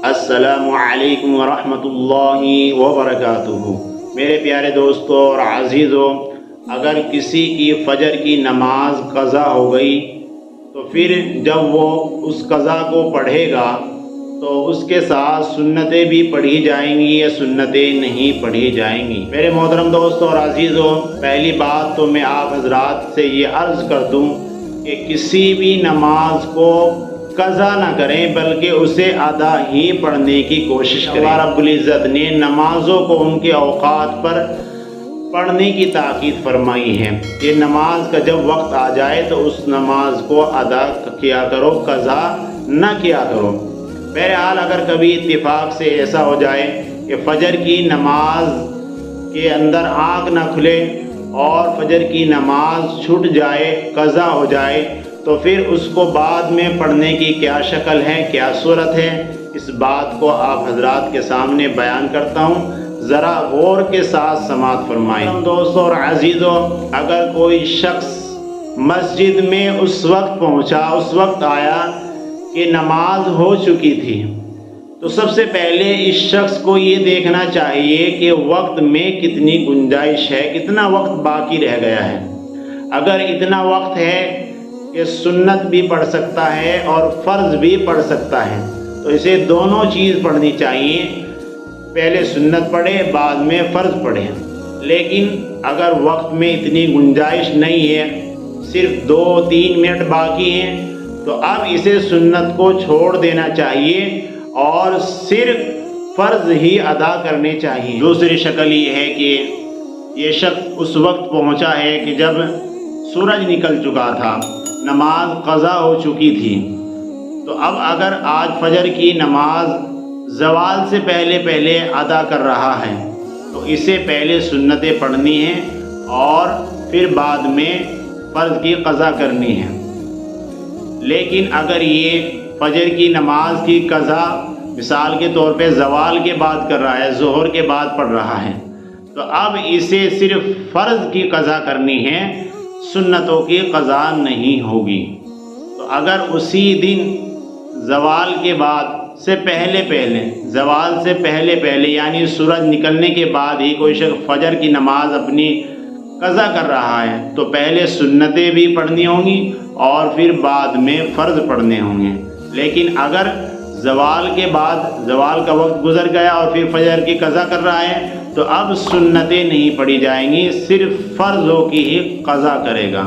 السلام علیکم ورحمۃ اللہ وبرکاتہ۔ میرے پیارے دوستوں اور عزیزوں، اگر کسی کی فجر کی نماز قضا ہو گئی تو پھر جب وہ اس قضا کو پڑھے گا تو اس کے ساتھ سنتیں بھی پڑھی جائیں گی یا سنتیں نہیں پڑھی جائیں گی؟ میرے محترم دوستوں اور عزیزوں، پہلی بات تو میں آپ حضرات سے یہ عرض کر دوں کہ کسی بھی نماز کو قضا نہ کریں بلکہ اسے ادا ہی پڑھنے کی کوشش کریں۔ اللہ رب العزت نے نمازوں کو ان کے اوقات پر پڑھنے کی تاکید فرمائی ہے کہ نماز کا جب وقت آ جائے تو اس نماز کو ادا کیا کرو، قضا نہ کیا کرو۔ بہرحال اگر کبھی اتفاق سے ایسا ہو جائے کہ فجر کی نماز کے اندر آنکھ نہ کھلے اور فجر کی نماز چھوٹ جائے، قضا ہو جائے، تو پھر اس کو بعد میں پڑھنے کی کیا شکل ہے، کیا صورت ہے، اس بات کو آپ حضرات کے سامنے بیان کرتا ہوں، ذرا غور کے ساتھ سماعت فرمائیں۔ دوستوں اور عزیزوں، اگر کوئی شخص مسجد میں اس وقت پہنچا، اس وقت آیا کہ نماز ہو چکی تھی، تو سب سے پہلے اس شخص کو یہ دیکھنا چاہیے کہ وقت میں کتنی گنجائش ہے، کتنا وقت باقی رہ گیا ہے۔ اگر اتنا وقت ہے کہ سنت بھی پڑھ سکتا ہے اور فرض بھی پڑھ سکتا ہے تو اسے دونوں چیز پڑھنی چاہیے، پہلے سنت پڑھے بعد میں فرض پڑھے۔ لیکن اگر وقت میں اتنی گنجائش نہیں ہے، صرف 2-3 منٹ باقی ہیں، تو اب اسے سنت کو چھوڑ دینا چاہیے اور صرف فرض ہی ادا کرنے چاہیے۔ دوسری شکل یہ ہے کہ یہ شخص اس وقت پہنچا ہے کہ جب سورج نکل چکا تھا، نماز قضا ہو چکی تھی، تو اب اگر آج فجر کی نماز زوال سے پہلے ادا کر رہا ہے تو اسے پہلے سنتیں پڑھنی ہیں اور پھر بعد میں فرض کی قضا کرنی ہے۔ لیکن اگر یہ فجر کی نماز کی قضا مثال کے طور پہ زوال کے بعد کر رہا ہے، ظہر کے بعد پڑھ رہا ہے، تو اب اسے صرف فرض کی قضا کرنی ہے، سنتوں کی قضا نہیں ہوگی۔ تو اگر اسی دن زوال کے بعد سے پہلے یعنی سورج نکلنے کے بعد ہی کوئی شخص فجر کی نماز اپنی قضا کر رہا ہے تو پہلے سنتیں بھی پڑھنی ہوں گی اور پھر بعد میں فرض پڑھنے ہوں گے۔ لیکن اگر زوال کے بعد زوال کا وقت گزر گیا اور پھر فجر کی قضا کر رہا ہے تو اب سنتیں نہیں پڑھی جائیں گی، صرف فرضوں کی ہی قضا کرے گا۔